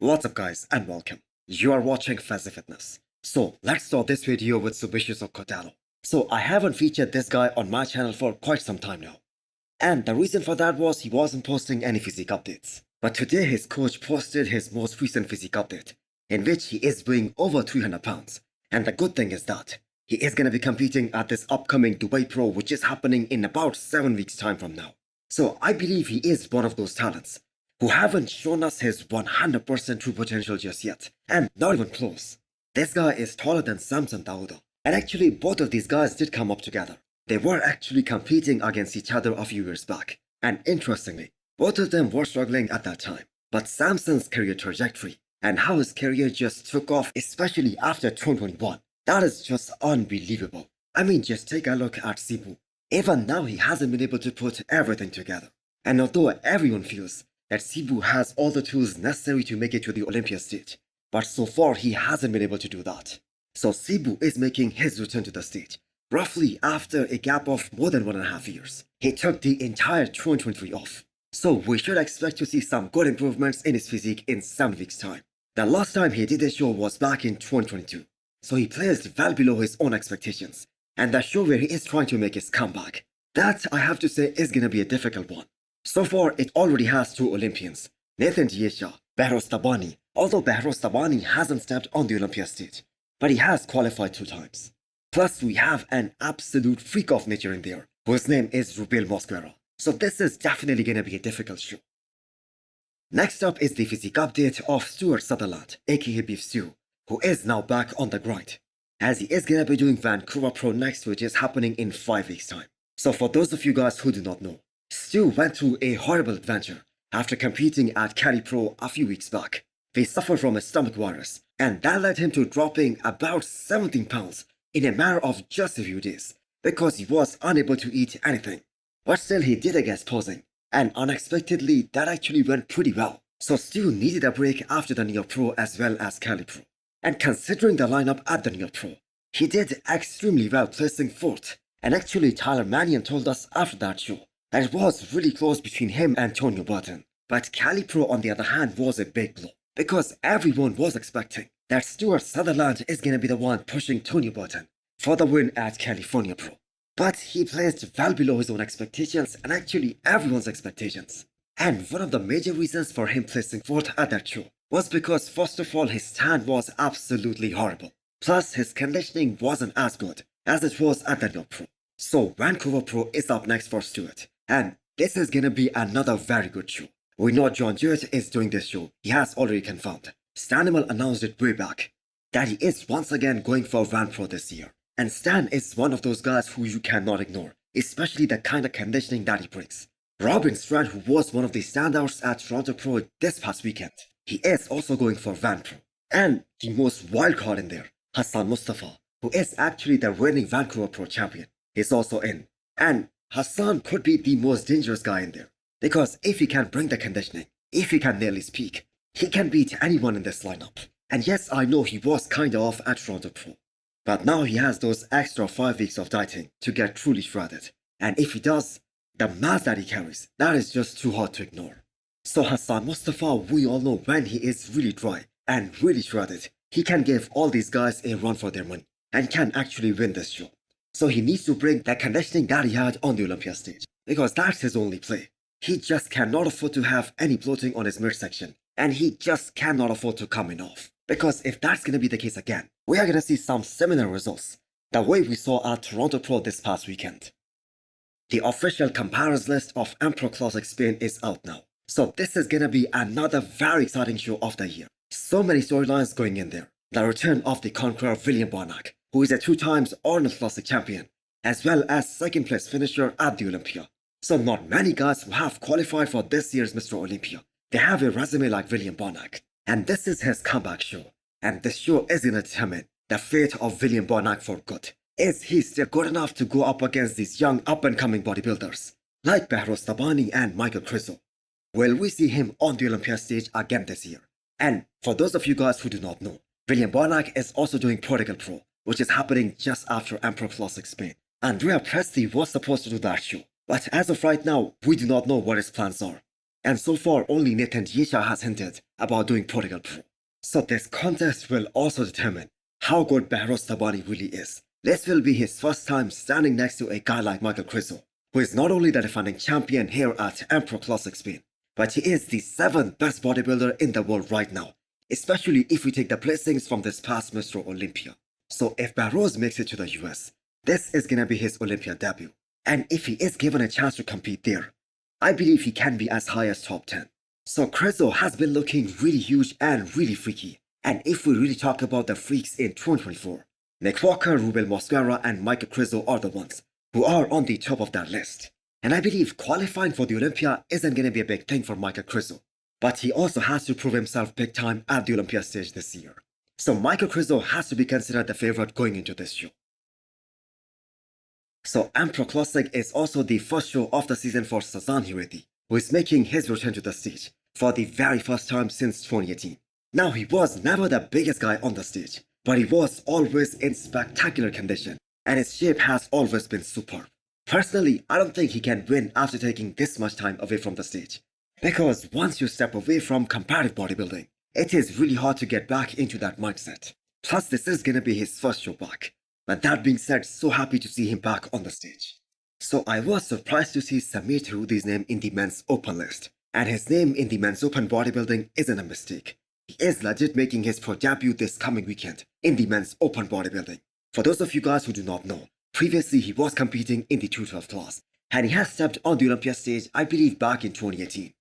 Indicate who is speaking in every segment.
Speaker 1: What's up guys and welcome. You are watching Fazi Fitness. So let's start this video with Subish Coto. So I haven't featured this guy on my channel for quite some time now. And the reason for that was he wasn't posting any physique updates. But today his coach posted his most recent physique update, in which he is weighing over 300 pounds. And the good thing is that he is going to be competing at this upcoming Dubai Pro, which is happening in about 7 weeks time from now. So I believe he is one of those talents who haven't shown us his 100% true potential just yet, and not even close. This guy is taller than Samir Troudi, and actually both of these guys did come up together. They were actually competing against each other a few years back, and interestingly, both of them were struggling at that time. But Samson's career trajectory, and how his career just took off, especially after 2021, that is just unbelievable. I mean, just take a look at Sibu. Even now he hasn't been able to put everything together. And although everyone feels that Sibu has all the tools necessary to make it to the Olympia stage, but so far he hasn't been able to do that. So Sibu is making his return to the stage, roughly after a gap of more than 1.5 years. He took the entire 2023 off. So we should expect to see some good improvements in his physique in 7 weeks time. The last time he did a show was back in 2022. So he placed well below his own expectations. And the show where he is trying to make his comeback, that I have to say is gonna be a difficult one. So far, it already has 2 Olympians, Nathan Diesha, Behrouz, although Behrouz hasn't stepped on the Olympia stage, but he has qualified 2 times. Plus, we have an absolute freak of nature in there, whose name is Rubil Mosquera. So this is definitely gonna be a difficult show. Next up is the physique update of Stuart Sutherland, aka Beef Stew, who is now back on the grind, as he is gonna be doing Vancouver Pro next, which is happening in 5 weeks time. So for those of you guys who do not know, Stu went through a horrible adventure after competing at Cali Pro a few weeks back. He suffered from a stomach virus, and that led him to dropping about 17 pounds in a matter of just a few days because he was unable to eat anything. But still he did a guest posing, and unexpectedly that actually went pretty well. So Stu needed a break after the New York Pro as well as Cali Pro. And considering the lineup at the New York Pro, he did extremely well, placing 4th. And actually Tyler Mannion told us after that show that it was really close between him and Antonio Burton. But Cali Pro on the other hand was a big blow, because everyone was expecting that Stuart Sutherland is going to be the one pushing Tony Burton for the win at California Pro. But he placed well below his own expectations and actually everyone's expectations. And one of the major reasons for him placing 4th at that show was because first of all his stand was absolutely horrible. Plus his conditioning wasn't as good as it was at the New York Pro. So Vancouver Pro is up next for Stuart. And this is gonna be another very good show. We know John Jewett is doing this show. He has already confirmed. Stanimal announced it way back that he is once again going for Van Pro this year. And Stan is one of those guys who you cannot ignore, especially the kind of conditioning that he brings. Robin Strand, who was one of the standouts at Toronto Pro this past weekend, he is also going for Van Pro. And the most wild card in there, Hassan Mustafa, who is actually the reigning Vancouver Pro champion, is also in. And Hassan could be the most dangerous guy in there, because if he can bring the conditioning, if he can nail his peak, he can beat anyone in this lineup. And yes, I know he was kinda off at Toronto Pro, but now he has those extra 5 weeks of dieting to get truly shredded. And if he does, the mass that he carries, that is just too hard to ignore. So Hassan Mustafa, we all know when he is really dry and really shredded, he can give all these guys a run for their money and can actually win this show. So he needs to bring that conditioning that he had on the Olympia stage, because that's his only play. He just cannot afford to have any bloating on his midsection, and he just cannot afford to come in off. Because if that's going to be the case again, we are going to see some similar results, the way we saw at Toronto Pro this past weekend. The official comparison list of Empro Classic Spain is out now. So this is going to be another very exciting show of the year. So many storylines going in there. The return of the conqueror William Bonac, who is a 2 times Arnold Classic champion, as well as 2nd place finisher at the Olympia. So not many guys who have qualified for this year's Mr. Olympia, they have a resume like William Bonac. And this is his comeback show. And this show is going to determine the fate of William Bonac for good. Is he still good enough to go up against these young up-and-coming bodybuilders, like Behrouz and Michael Krizo? Will we see him on the Olympia stage again this year? And for those of you guys who do not know, William Bonac is also doing Prodigal Pro, which is happening just after Empro Classic Spain. Andrea Presti was supposed to do that show, but as of right now, we do not know what his plans are. And so far, only Nathan Yesha has hinted about doing Protocol Pro. So this contest will also determine how good Behrouz really is. This will be his first time standing next to a guy like Michael Krizo, who is not only the defending champion here at Empro Classic Spain, but he is the 7th best bodybuilder in the world right now, especially if we take the placings from this past Mr. Olympia. So if Behrouz makes it to the US, this is gonna be his Olympia debut. And if he is given a chance to compete there, I believe he can be as high as top 10. So Krizo has been looking really huge and really freaky. And if we really talk about the freaks in 2024, Nick Walker, Rubel Mosquera and Michael Krizo are the ones who are on the top of that list. And I believe qualifying for the Olympia isn't going to be a big thing for Michael Krizo, but he also has to prove himself big time at the Olympia stage this year. So Michael Krizo has to be considered the favorite going into this show. So Empro Classic is also the first show of the season for Sasan Bonac, who is making his return to the stage for the very first time since 2018. Now he was never the biggest guy on the stage, but he was always in spectacular condition, and his shape has always been superb. Personally, I don't think he can win after taking this much time away from the stage, because once you step away from comparative bodybuilding, it is really hard to get back into that mindset. Plus, this is gonna be his first show back. But that being said, so happy to see him back on the stage. So I was surprised to see Samir Troudi's name in the men's open list, and his name in the men's open bodybuilding isn't a mistake. He is legit making his pro debut this coming weekend in the men's open bodybuilding. For those of you guys who do not know, previously he was competing in the 212 class, and he has stepped on the Olympia stage, I believe back in 2018.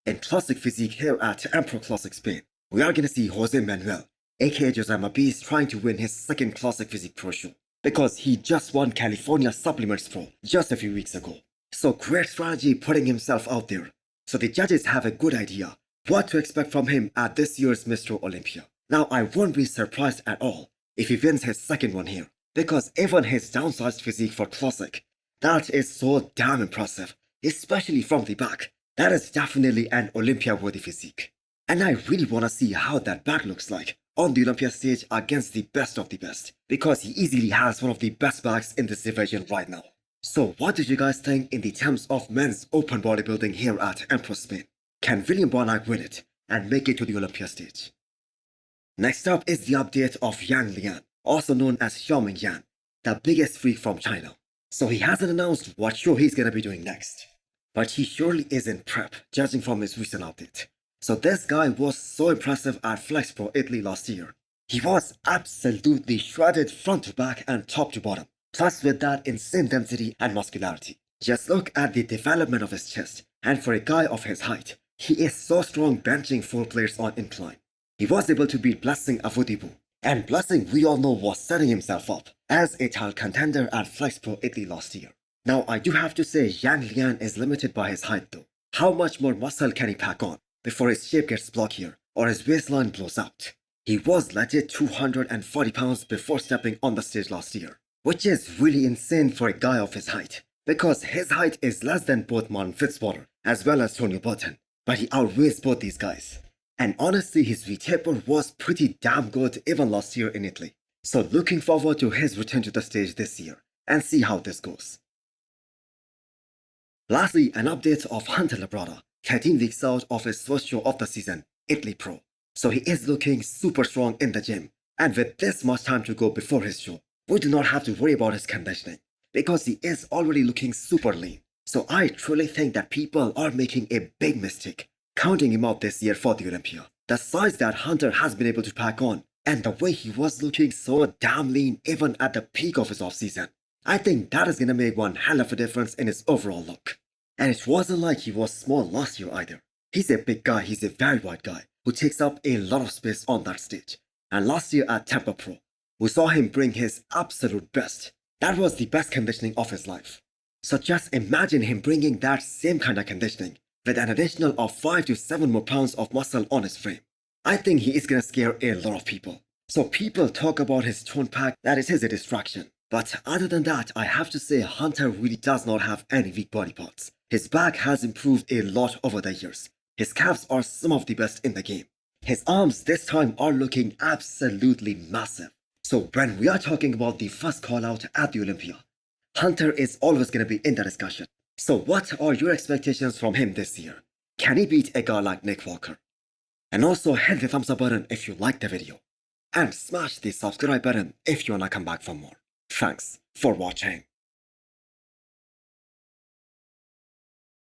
Speaker 1: In Classic Physique here at Empro Classic Spain, we are gonna see Jose Manuel, aka Josema Beast, trying to win his second Classic Physique Pro show, because he just won California Supplements Pro just a few weeks ago. So great strategy putting himself out there. So the judges have a good idea what to expect from him at this year's Mr. Olympia. Now I won't be surprised at all if he wins his second one here, because even his downsized physique for Classic, that is so damn impressive, especially from the back. That is definitely an Olympia worthy physique. And I really wanna see how that back looks like on the Olympia stage against the best of the best, because he easily has one of the best backs in this division right now. So what did you guys think in the terms of men's open bodybuilding here at Empro Spain? Can William Bonac win it and make it to the Olympia stage? Next up is the update of Yang Lian, also known as Xiaoming Yan, the biggest freak from China. So he hasn't announced what show he's gonna be doing next, but he surely is in prep, judging from his recent update. So this guy was so impressive at Flex Pro Italy last year. He was absolutely shredded front to back and top to bottom, plus with that insane density and muscularity. Just look at the development of his chest, and for a guy of his height, he is so strong benching 4 players on incline. He was able to beat Blessing Avodibu, and Blessing we all know was setting himself up as a title contender at Flex Pro Italy last year. Now I do have to say Yang Lian is limited by his height though. How much more muscle can he pack on before his shape gets blockier or his waistline blows out? He was legit 240 pounds before stepping on the stage last year, which is really insane for a guy of his height, because his height is less than both Martin Fitzwater as well as Tony Burton, but he outweighs both these guys. And honestly, his V-taper was pretty damn good even last year in Italy. So looking forward to his return to the stage this year and see how this goes. Lastly, an update of Hunter Labrada, 13 weeks out of his first show of the season, Italy Pro. So he is looking super strong in the gym, and with this much time to go before his show, we do not have to worry about his conditioning, because he is already looking super lean. So I truly think that people are making a big mistake counting him out this year for the Olympia. The size that Hunter has been able to pack on, and the way he was looking so damn lean even at the peak of his off-season, I think that is gonna make one hell of a difference in his overall look. And it wasn't like he was small last year either. He's a big guy, he's a very wide guy who takes up a lot of space on that stage. And last year at Tampa Pro, we saw him bring his absolute best. That was the best conditioning of his life. So just imagine him bringing that same kind of conditioning with an additional of 5 to 7 more pounds of muscle on his frame. I think he is gonna scare a lot of people. So people talk about his tone pack, that it is a distraction. But other than that, I have to say Hunter really does not have any weak body parts. His back has improved a lot over the years. His calves are some of the best in the game. His arms this time are looking absolutely massive. So when we are talking about the first call out at the Olympia, Hunter is always going to be in the discussion. So what are your expectations from him this year? Can he beat a guy like Nick Walker? And also hit the thumbs up button if you liked the video. And smash the subscribe button if you wanna come back for more. Thanks for watching.